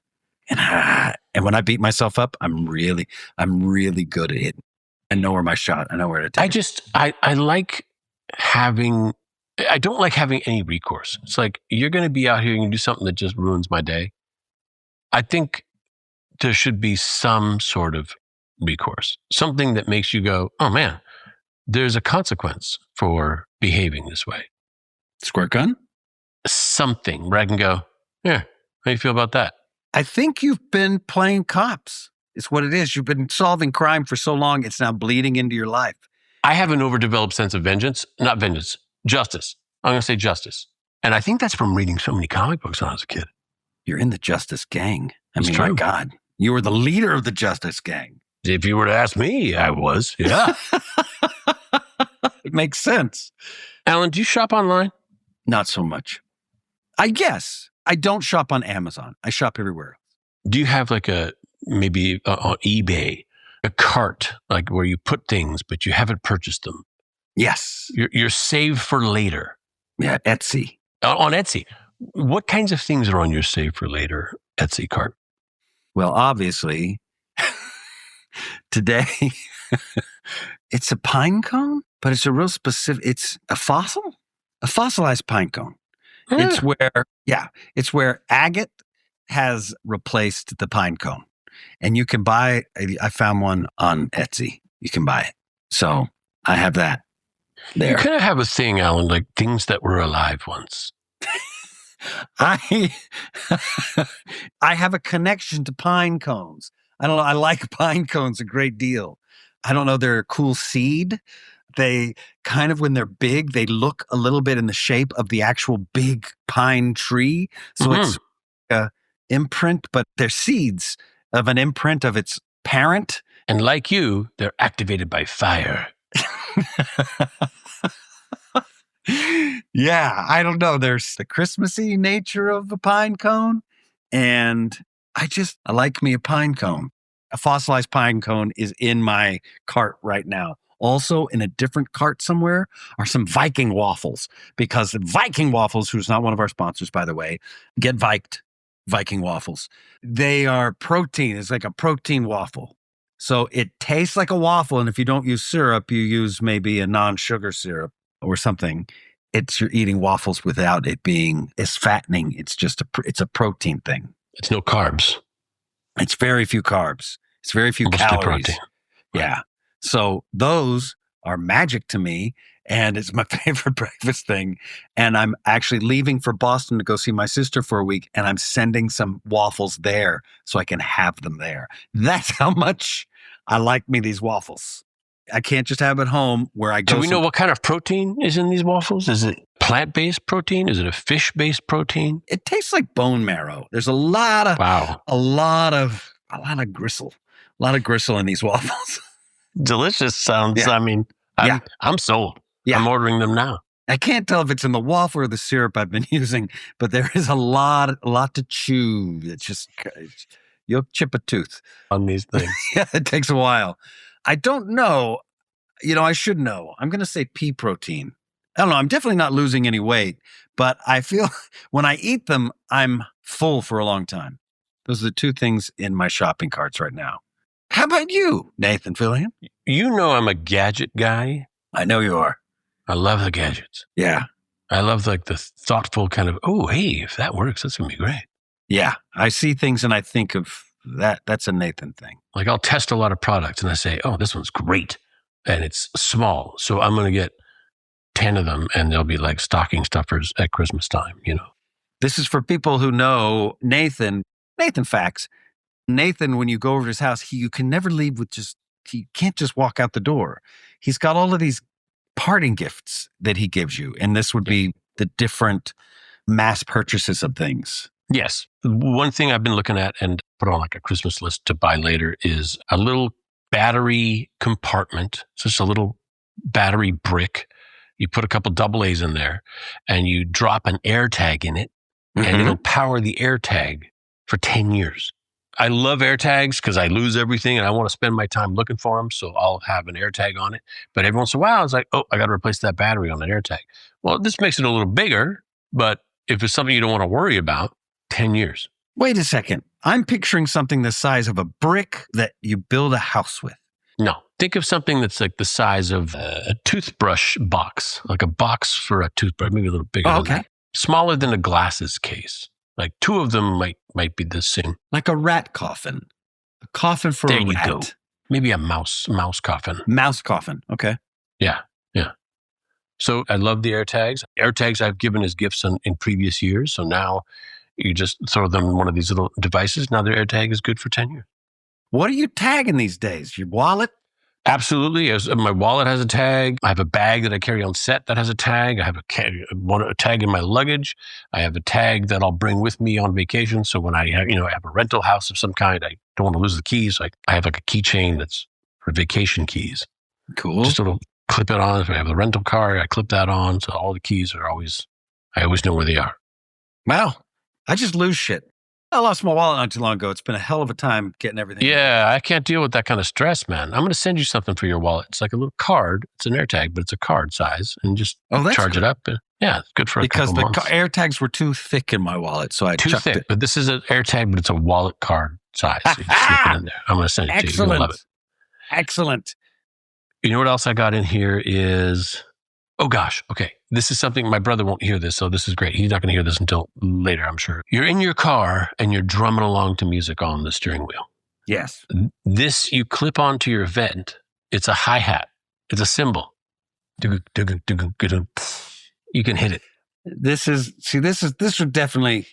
And when I beat myself up, I'm really good at it. I know where my shot. I know where to take it. I like having, I don't like having any recourse. It's like, you're going to be out here and do something that just ruins my day. I think there should be some sort of recourse, something that makes you go, oh man, there's a consequence for behaving this way. Squirt gun? Something where I can go, yeah, how do you feel about that? I think you've been playing cops. It's what it is. You've been solving crime for so long, it's now bleeding into your life. I have an overdeveloped sense of justice. I'm going to say justice. And I think that's from reading so many comic books when I was a kid. You're in the Justice Gang. It's my true. God, you were the leader of the Justice Gang. If you were to ask me, I was. Yeah. It makes sense. Alan, do you shop online? Not so much. I guess. I don't shop on Amazon. I shop everywhere. Do you have like maybe on eBay, a cart, like where you put things, but you haven't purchased them? Yes. You're saved for later. Yeah, Etsy. On Etsy. What kinds of things are on your save for later Etsy cart? Well, obviously, today, it's a pine cone, but it's a real specific, it's a fossilized pine cone. It's where agate has replaced the pine cone. And you can buy, I found one on Etsy. You can buy it. So I have that there. You kind of have a thing, Alan, like things that were alive once. I have a connection to pine cones. I don't know. I like pine cones a great deal. I don't know. They're a cool seed. They kind of, when they're big, they look a little bit in the shape of the actual big pine tree. So it's an imprint, but they're seeds of an imprint of its parent. And like you, they're activated by fire. Yeah, I don't know. There's the Christmassy nature of the pine cone. And I like me a pine cone. A fossilized pine cone is in my cart right now. Also in a different cart somewhere are some Viking waffles, because Viking waffles, who's not one of our sponsors, by the way, get viked. Viking waffles. They are protein. It's like a protein waffle. So it tastes like a waffle. And if you don't use syrup, you use maybe a non-sugar syrup or something. You're eating waffles without it being as fattening. It's just it's a protein thing. It's no carbs. It's very few carbs. It's very few Mostly calories. protein. Yeah. So those are magic to me. And it's my favorite breakfast thing. And I'm actually leaving for Boston to go see my sister for a week. And I'm sending some waffles there so I can have them there. That's how much I like me these waffles. I can't just have it home where I go. Do we know what kind of protein is in these waffles? Is it plant-based protein? Is it a fish-based protein? It tastes like bone marrow. There's a lot of gristle. A lot of gristle in these waffles. Delicious sounds. Yeah. I mean, I'm sold. Yeah. I'm ordering them now. I can't tell if it's in the waffle or the syrup I've been using, but there is a lot to chew. It's just, you'll chip a tooth On these things. Yeah, it takes a while. I don't know. I should know. I'm going to say pea protein. I don't know. I'm definitely not losing any weight, but I feel when I eat them, I'm full for a long time. Those are the two things in my shopping carts right now. How about you, Nathan Fillion? You know I'm a gadget guy. I know you are. I love the gadgets. Yeah. I love like the thoughtful kind of, oh, hey, if that works, that's going to be great. Yeah. I see things and I think of that. That's a Nathan thing. Like I'll test a lot of products and I say, oh, this one's great. And it's small. So I'm going to get 10 of them and they'll be like stocking stuffers at Christmas time, This is for people who know Nathan facts. Nathan, when you go over to his house, you can never leave with he can't just walk out the door. He's got all of these parting gifts that he gives you. And this would be the different mass purchases of things. Yes. One thing I've been looking at and put on like a Christmas list to buy later is a little battery compartment. It's just a little battery brick. You put a couple AA's in there and you drop an AirTag in it and it'll power the AirTag for 10 years. I love AirTags because I lose everything and I want to spend my time looking for them. So I'll have an AirTag on it. But every once in a while, it's like, oh, I got to replace that battery on that AirTag. Well, this makes it a little bigger, but if it's something you don't want to worry about, 10 years. Wait a second. I'm picturing something the size of a brick that you build a house with. No, think of something that's like the size of a toothbrush box, like a box for a toothbrush, maybe a little bigger. Oh, than that. Smaller than a glasses case. Like two of them might be the same. Like a rat coffin. A coffin for There a you rat. go. Maybe a mouse coffin. Mouse coffin. Okay. Yeah. So I love the AirTags. AirTags I've given as gifts in previous years. So now you just throw them in one of these little devices. Now their AirTag is good for 10 years. What are you tagging these days? Your wallet? Absolutely. My wallet has a tag. I have a bag that I carry on set that has a tag. I have a tag in my luggage. I have a tag that I'll bring with me on vacation. So when I have a rental house of some kind, I don't want to lose the keys. I have like a keychain that's for vacation keys. Cool. Just a little clip it on. If I have a rental car, I clip that on. So all the keys I always know where they are. Wow. I just lose shit. I lost my wallet not too long ago. It's been a hell of a time getting everything. Yeah, I can't deal with that kind of stress, man. I'm going to send you something for your wallet. It's like a little card. It's an AirTag, but it's a card size, and just charge it up. Yeah, it's good for because a couple months. Because the AirTags were too thick in my wallet, so I too chucked thick. it. But this is an AirTag, but it's a wallet card size. So you just slip it in there. I'm going to send it to you. You're going to love it. Excellent. You know what else I got in here is, oh gosh, okay. This is something, my brother won't hear this, so this is great. He's not going to hear this until later, I'm sure. You're in your car and you're drumming along to music on the steering wheel. Yes. This you clip onto your vent. It's a hi-hat. It's a cymbal. You can hit it. This would definitely,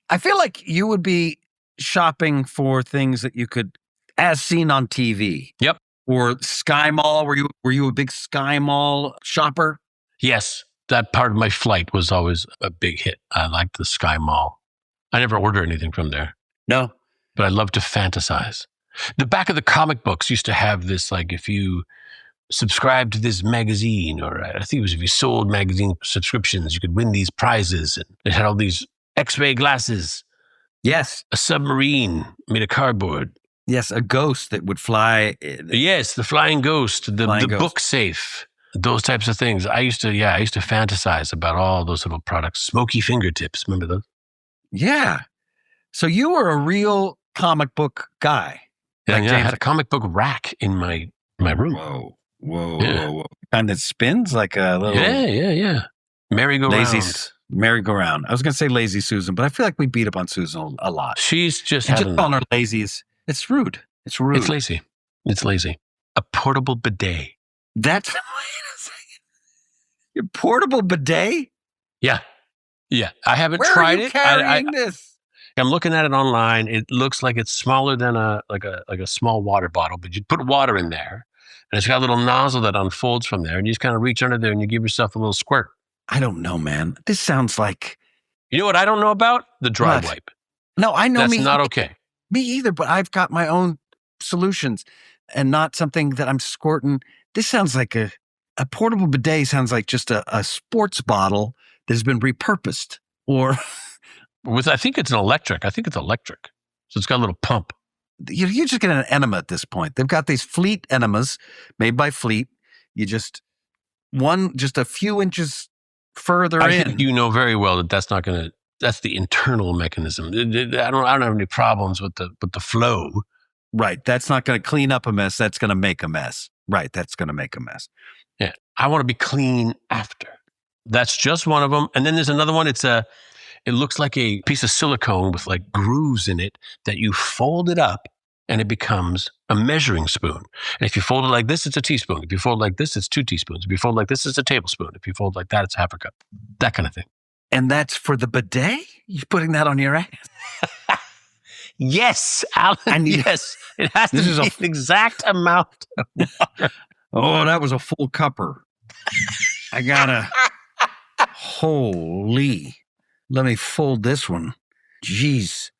I feel like you would be shopping for things that you could, as seen on TV. Yep. Or Sky Mall. Were you a big Sky Mall shopper? Yes. That part of my flight was always a big hit. I liked the Sky Mall. I never ordered anything from there. No. But I love to fantasize. The back of the comic books used to have this, like if you subscribed to this magazine, or I think it was if you sold magazine subscriptions, you could win these prizes. And it had all these X-ray glasses. Yes. A submarine made of cardboard. Yes, a ghost that would fly. Yes, the flying ghost, the book safe. Those types of things. I used to fantasize about all those little products. Smoky fingertips. Remember those? Yeah. So you were a real comic book guy. Yeah, Like I James- had a comic book rack in my room. Whoa, Yeah. whoa. Kind that spins like a little Yeah. Merry-go-round. merry-go-round. I was going to say lazy Susan, but I feel like we beat up on Susan a lot. She's just And having. just calling her lazy it's rude. It's rude. It's lazy. It's lazy. A portable bidet. That's wait a second. Your portable bidet? Yeah. I haven't Where tried are you it. carrying this? I'm looking at it online. It looks like it's smaller than a small water bottle, but you put water in there, and it's got a little nozzle that unfolds from there, and you just kind of reach under there and you give yourself a little squirt. I don't know, man. This sounds like You know what I don't know about? The dry What? wipe. no. I know That's me. not okay. Me either. But I've got my own solutions, and not something that I'm squirting. This sounds like a portable bidet. Sounds like just a sports bottle that has been repurposed. Or I think it's electric. So it's got a little pump. you just get an enema at this point. They've got these Fleet enemas made by Fleet. You just a few inches further I in. think you know very well that that's not going to. That's the internal mechanism. I don't have any problems with the flow. Right. That's not going to clean up a mess. That's going to make a mess. Right. That's going to make a mess. Yeah, I want to be clean after. That's just one of them. And then there's another one. It looks like a piece of silicone with like grooves in it that you fold it up and it becomes a measuring spoon. And if you fold it like this, it's a teaspoon. If you fold it like this, it's 2 teaspoons. If you fold it like this, it's a tablespoon. If you fold it like that, it's half a cup. That kind of thing. And that's for the bidet? You're putting that on your ass? Yes, Alan. I need- yes. It has to This is be a- an exact amount. Oh, that was a full cupper. I gotta. Holy. Let me fold this one. Jeez.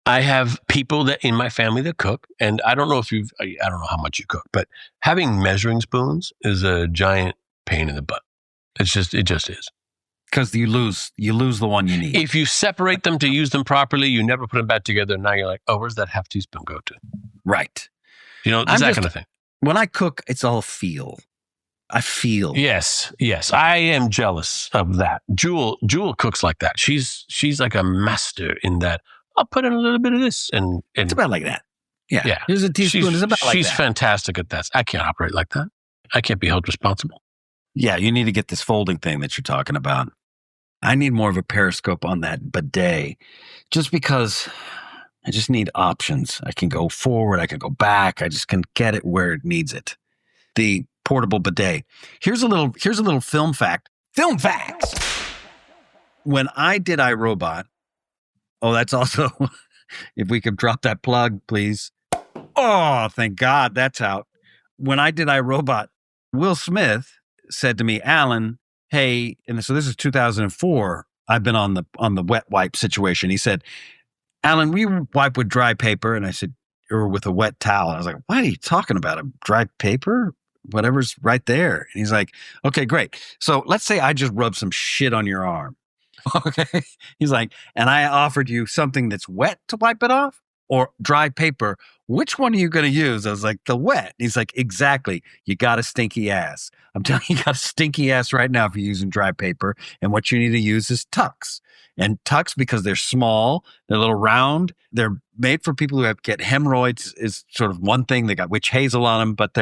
I have people that in my family that cook, and I don't know I don't know how much you cook, but having measuring spoons is a giant pain in the butt. It just is. Because you lose the one you need. If you separate them to use them properly, you never put them back together. And now you're like, oh, where's that half teaspoon go to? Right. You know, I'm it's that just- kind of thing. When I cook, it's all feel. I feel. Yes. I am jealous of that. Jewel cooks like that. She's like a master in that. I'll put in a little bit of this and It's about like that. Yeah. Yeah. Here's a teaspoon. It's about like she's that. fantastic at that. I can't operate like that. I can't be held responsible. Yeah, you need to get this folding thing that you're talking about. I need more of a periscope on that bidet just because I just need options. I can go forward, I can go back. I just can get it where it needs it. The portable bidet. Here's a little film fact. Film facts. When I did iRobot, that's also if we could drop that plug, please. Oh, thank God that's out. When I did iRobot, Will Smith said to me, Alan, hey, and so this is 2004. I've been on the wet wipe situation. He said, Alan, we wipe with dry paper. And I said, or with a wet towel. I was like, what are you talking about? A dry paper? Whatever's right there. And he's like, okay, great. So let's say I just rubbed some shit on your arm. Okay. He's like, and I offered you something that's wet to wipe it off or dry paper. Which one are you going to use? I was like, the wet. He's like, exactly. You got a stinky ass. I'm telling you, you got a stinky ass right now if you're using dry paper. And what you need to use is tucks. And tucks, because they're small, they're a little round. They're made for people who get hemorrhoids is sort of one thing. They got witch hazel on them, but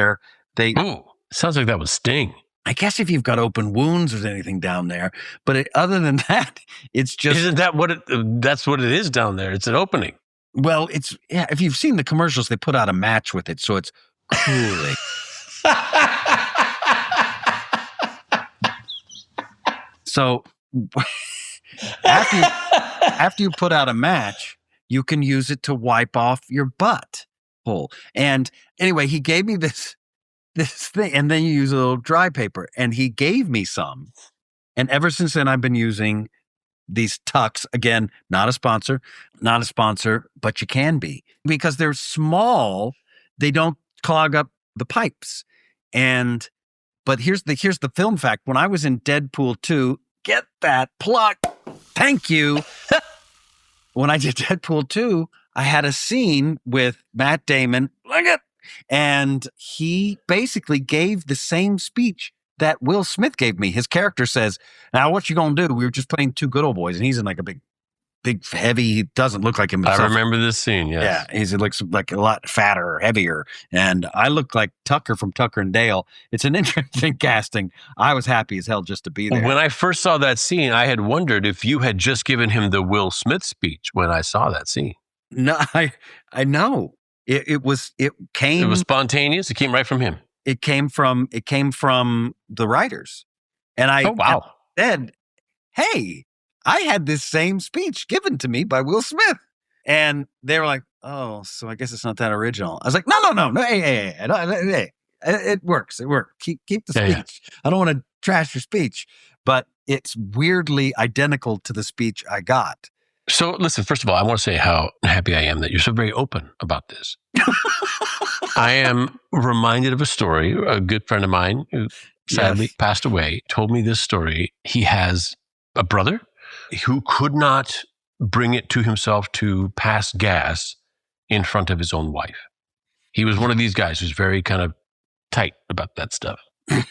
Ooh, sounds like that was Sting. I guess if you've got open wounds or anything down there, but other than that, it's just, Isn't that that's what it is down there? It's an opening. well, it's, yeah, if you've seen the commercials, they put out a match with it. So it's cooling. So after you put out a match, you can use it to wipe off your butt hole. And anyway, he gave me this thing, and then you use a little dry paper, and he gave me some. And ever since then, I've been using these tucks. Again, not a sponsor, but you can be because they're small. They don't clog up the pipes. But here's the film fact. When I was in Deadpool 2, get that plug. Thank you. When I did Deadpool 2, I had a scene with Matt Damon. Look at, and he basically gave the same speech that Will Smith gave me. His character says, now what you gonna do? We were just playing two good old boys, and he's in like a big big, heavy. He doesn't look like himself. I remember this scene, yes. Yeah, he looks like a lot fatter, heavier. And I look like Tucker from Tucker and Dale. It's an interesting casting. I was happy as hell just to be there. When I first saw that scene, I had wondered if you had just given him the Will Smith speech when I saw that scene. No, I know. It was spontaneous. It came right from him. It came from the writers. And I said, hey, I had this same speech given to me by Will Smith. And they were like, oh, so I guess it's not that original. I was like, no. Hey. It works. It works. Keep the speech. Yeah. I don't want to trash your speech, but it's weirdly identical to the speech I got. So listen, first of all, I want to say how happy I am that you're so very open about this. I am reminded of a story. A good friend of mine who sadly passed away told me this story. He has a brother who could not bring it to himself to pass gas in front of his own wife. He was one of these guys who's very kind of tight about that stuff. Right.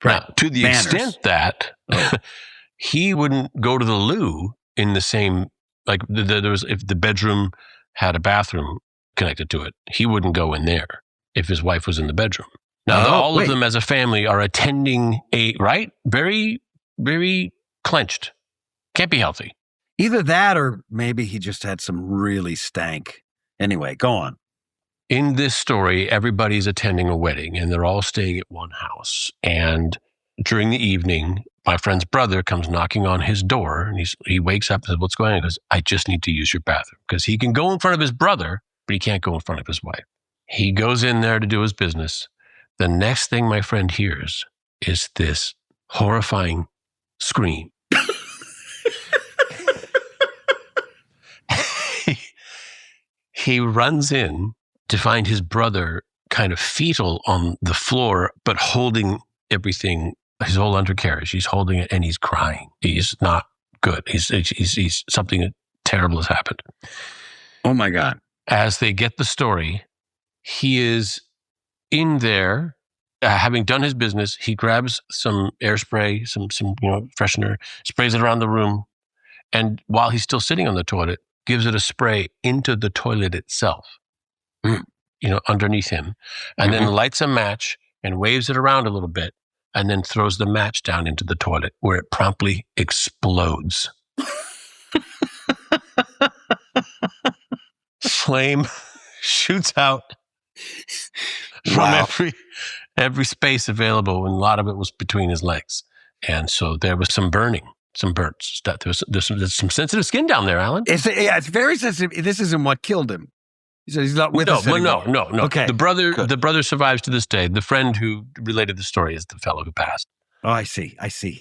Now, to the extent that he wouldn't go to the loo in the same, like there was, if the bedroom had a bathroom connected to it, he wouldn't go in there if his wife was in the bedroom. Now, all of them as a family are attending very, very clenched. Can't be healthy. Either that or maybe he just had some really stank. Anyway, go on. In this story, everybody's attending a wedding and they're all staying at one house. And during the evening, my friend's brother comes knocking on his door and he wakes up and says, what's going on? He goes, I just need to use your bathroom. Because he can go in front of his brother, but he can't go in front of his wife. He goes in there to do his business. The next thing my friend hears is this horrifying scream. He runs in to find his brother kind of fetal on the floor, but holding everything, his whole undercarriage. He's holding it and he's crying. He's not good. He's something terrible has happened. Oh my God. As they get the story, he is in there, having done his business. He grabs some air spray, some freshener, sprays it around the room. And while he's still sitting on the toilet, gives it a spray into the toilet itself, underneath him, and then lights a match and waves it around a little bit, and then throws the match down into the toilet where it promptly explodes. Flame shoots out from every space available, and a lot of it was between his legs. And so there was some burning. Some burns. There's some sensitive skin down there, Alan. It's very sensitive. This isn't what killed him. He said he's not with us anymore. No. Okay. The brother survives to this day. The friend who related the story is the fellow who passed. Oh, I see.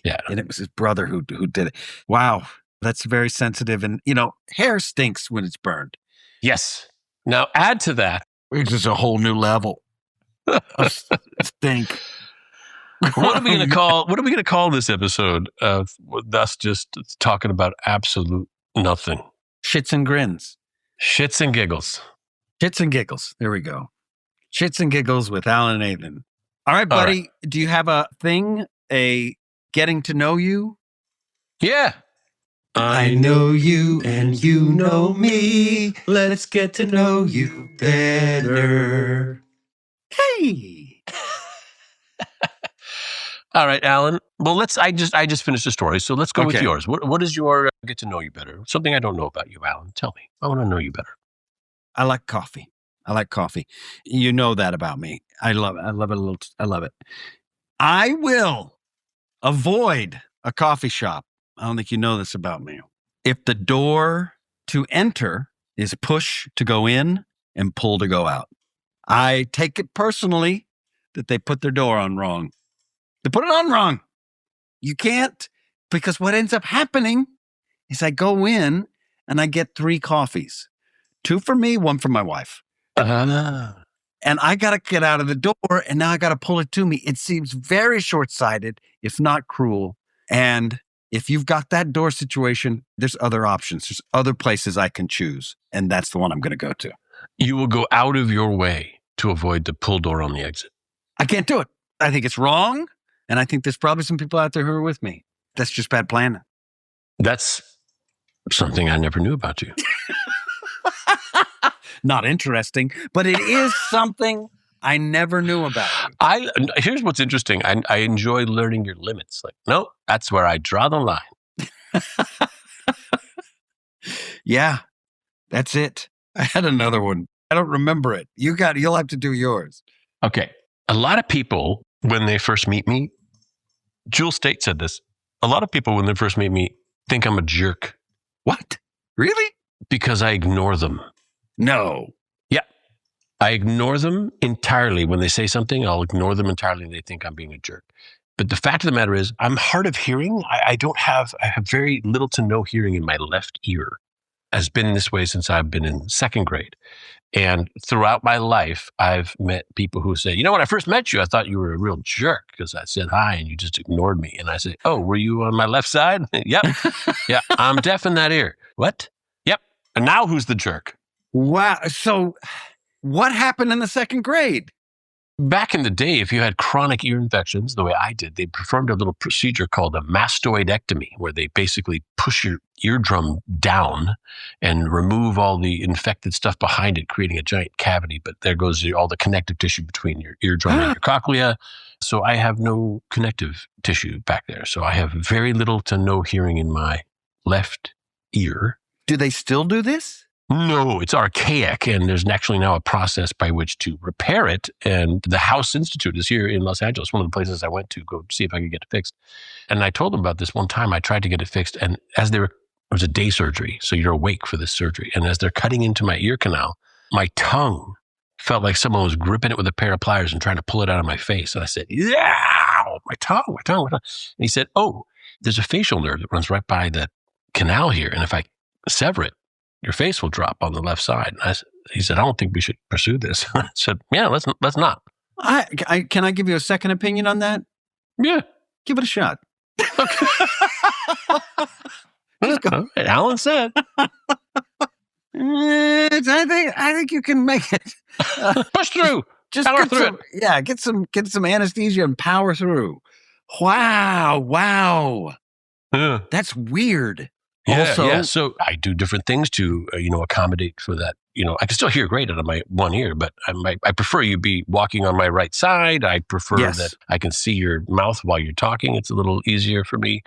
Yeah. And it was his brother who did it. Wow. That's very sensitive. And, hair stinks when it's burned. Yes. Now add to that. It's just a whole new level. Stink. What are we going to call this episode of us just talking about absolute nothing? Shits and grins. Shits and giggles. Shits and giggles. There we go. Shits and giggles with Alan and Nathan. All right, buddy. All right. Do you have a thing? A getting to know you? Yeah. I know you and you know me. Let's get to know you better. Hey. All right, Alan. Well, I just finished the story, so let's go with yours. What is your get to know you better? Something I don't know about you, Alan. Tell me. I want to know you better. I like coffee. You know that about me. I love it. I love it. I will avoid a coffee shop. I don't think you know this about me. If the door to enter is push to go in and pull to go out. I take it personally that they put their door on wrong. They put it on wrong. You can't, because what ends up happening is I go in and I get 3 coffees. 2 for me, 1 for my wife. And I got to get out of the door and now I got to pull it to me. It seems very short-sighted, if not cruel. And if you've got that door situation, there's other options. There's other places I can choose. And that's the one I'm going to go to. You will go out of your way to avoid the pull door on the exit. I can't do it. I think it's wrong. And I think there's probably some people out there who are with me. That's just bad planning. That's Something I never knew about you. Not interesting, but it is something I never knew about you. Here's what's interesting. I enjoy learning your limits. Like, no, that's where I draw the line. Yeah, that's it. I had another one. I don't remember it. You'll have to do yours. Okay. A lot of people, when they first meet me, Jewel State said this. A lot of people, when they first meet me, think I'm a jerk. What? Really? Because I ignore them. No. Yeah. I ignore them entirely. When they say something, I'll ignore them entirely and they think I'm being a jerk. But the fact of the matter is, I'm hard of hearing. I have very little to no hearing in my left ear. Has been this way since I've been in second grade. And throughout my life, I've met people who say, when I first met you, I thought you were a real jerk because I said hi and you just ignored me. And I say, oh, were you on my left side? Yep. Yeah, I'm deaf in that ear. What? Yep. And now who's the jerk? Wow. So what happened in the second grade? Back in the day, if you had chronic ear infections, the way I did, they performed a little procedure called a mastoidectomy, where they basically push your eardrum down and remove all the infected stuff behind it, creating a giant cavity. But there goes all the connective tissue between your eardrum and your cochlea. So I have no connective tissue back there. So I have very little to no hearing in my left ear. Do they still do this? No, it's archaic, and there's actually now a process by which to repair it. And the House Institute is here in Los Angeles, one of the places I went to go see if I could get it fixed. And I told them about this one time. I tried to get it fixed, and it was a day surgery, so you're awake for this surgery. And as they're cutting into my ear canal, my tongue felt like someone was gripping it with a pair of pliers and trying to pull it out of my face. And I said, yeah, my tongue. And he said, oh, there's a facial nerve that runs right by the canal here, and if I sever it, your face will drop on the left side. And he said, I don't think we should pursue this. I said, yeah, let's not. Can I give you a second opinion on that? Yeah. Give it a shot. Okay. Alan said. I think you can make it. Push through. Just power through it. Get some anesthesia and power through. Wow. Yeah. That's weird. Yeah. So I do different things to, accommodate for that. I can still hear great out of my one ear, but I prefer you be walking on my right side. I prefer that I can see your mouth while you're talking. It's a little easier for me.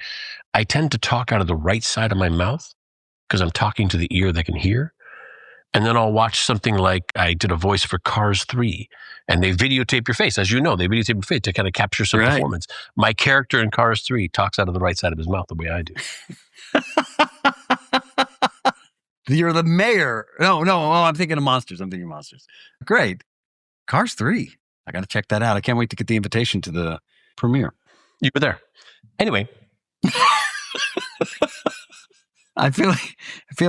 I tend to talk out of the right side of my mouth because I'm talking to the ear that can hear. And then I'll watch something like I did a voice for Cars 3, and they videotape your face. As you know, they videotape your face to kind of capture some performance. My character in Cars 3 talks out of the right side of his mouth the way I do. You're the mayor. No, I'm thinking of Monsters. Great. Cars 3. I got to check that out. I can't wait to get the invitation to the premiere. You were there. Anyway. I feel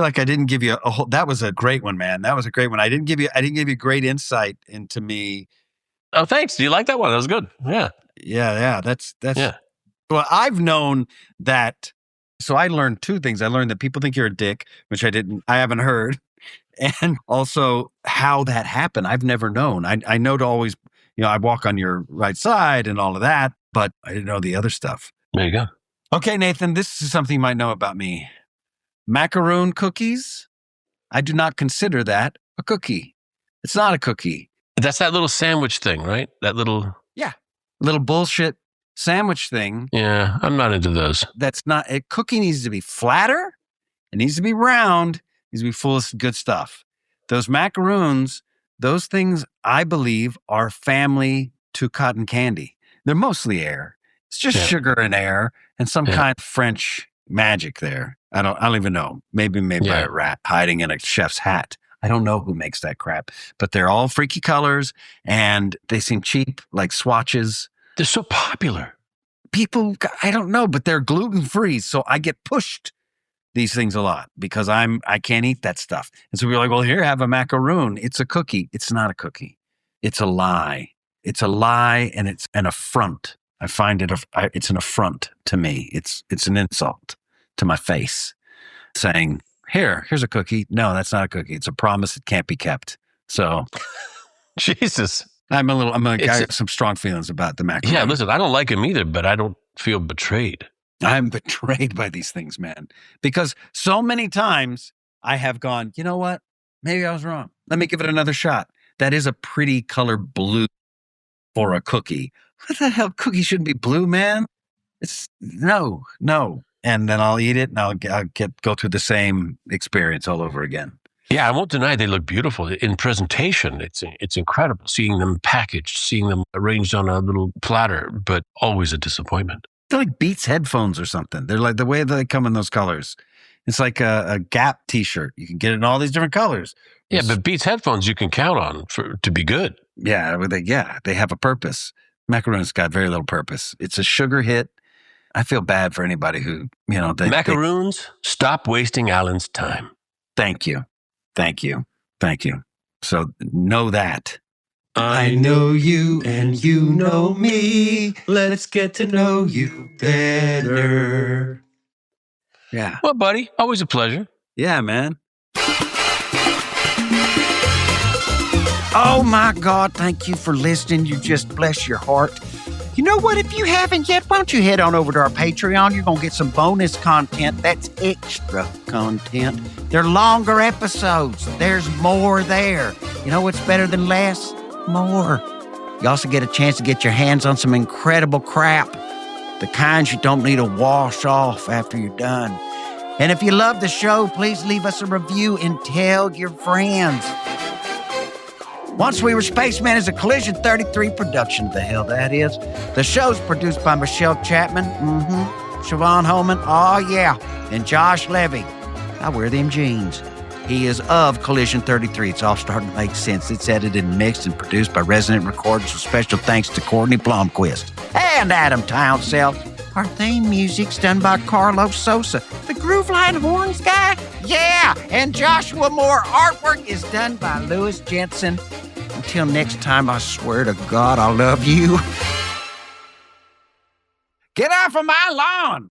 like I didn't give you a whole. That was a great one, man. That was a great one. I didn't give you great insight into me. Oh, thanks. Do you like that one? That was good. Yeah. Yeah. That's. Yeah. Well, I've known that. So I learned two things. I learned that people think you're a dick, which I haven't heard. And also how that happened. I've never known. I know to always, I walk on your right side and all of that, but I didn't know the other stuff. There you go. Okay, Nathan, this is something you might know about me. Macaroon cookies. I do not consider that a cookie. It's not a cookie. That's that little sandwich thing, right? That little bullshit sandwich thing. Yeah, I'm not into those. That's not a cookie. Needs to be flatter. It needs to be round. It needs to be full of good stuff. Those macaroons, those things, I believe, are family to cotton candy. They're mostly air. It's just sugar and air and some kind of French magic there. I don't even know. Maybe made by a rat hiding in a chef's hat. I don't know who makes that crap, but they're all freaky colors and they seem cheap, like swatches. They're so popular. People, I don't know, but they're gluten-free. So I get pushed these things a lot because I can't eat that stuff. And so we're like, well, here, have a macaroon. It's a cookie. It's not a cookie. It's a lie. It's a lie and it's an affront. I find it's an affront to me. It's an insult to my face saying, here's a cookie. No, that's not a cookie. It's a promise that can't be kept. So Jesus. I got some strong feelings about the macaroon. Yeah, listen, I don't like him either, but I don't feel betrayed. I'm betrayed by these things, man. Because so many times I have gone, you know what? Maybe I was wrong. Let me give it another shot. That is a pretty color blue for a cookie. What the hell? Cookie shouldn't be blue, man. It's no. And then I'll eat it and I'll go through the same experience all over again. Yeah, I won't deny they look beautiful in presentation. It's incredible seeing them packaged, seeing them arranged on a little platter, but always a disappointment. They're like Beats headphones or something. They're like the way that they come in those colors. It's like a Gap t-shirt. You can get it in all these different colors. Yeah, but Beats headphones you can count on to be good. Yeah, they have a purpose. Macaroon's got very little purpose. It's a sugar hit. I feel bad for anybody who, Macaroons, stop wasting Alan's time. Thank you. So know that. I know you and you know me. Let's get to know you better. Yeah. Well, buddy, always a pleasure. Yeah, man. Oh, my God. Thank you for listening. You just bless your heart. You know what? If you haven't yet, why don't you head on over to our Patreon? You're going to get some bonus content. That's extra content. They're longer episodes. There's more there. You know what's better than less? More. You also get a chance to get your hands on some incredible crap. The kinds you don't need to wash off after you're done. And if you love the show, please leave us a review and tell your friends. Once We Were Spacemen is a Collision 33 production. The hell that is. The show's produced by Michelle Chapman, Siobhan Holman, oh yeah, and Josh Levy. I wear them jeans. He is of Collision 33. It's all starting to make sense. It's edited and mixed and produced by Resonant Recordings with special thanks to Courtney Blomquist and Adam Townsell. Our theme music's done by Carlos Sosa. The Grooveline Horns guy? Yeah! And Joshua Moore. Artwork is done by Louis Jensen. Until next time, I swear to God, I love you. Get off of my lawn!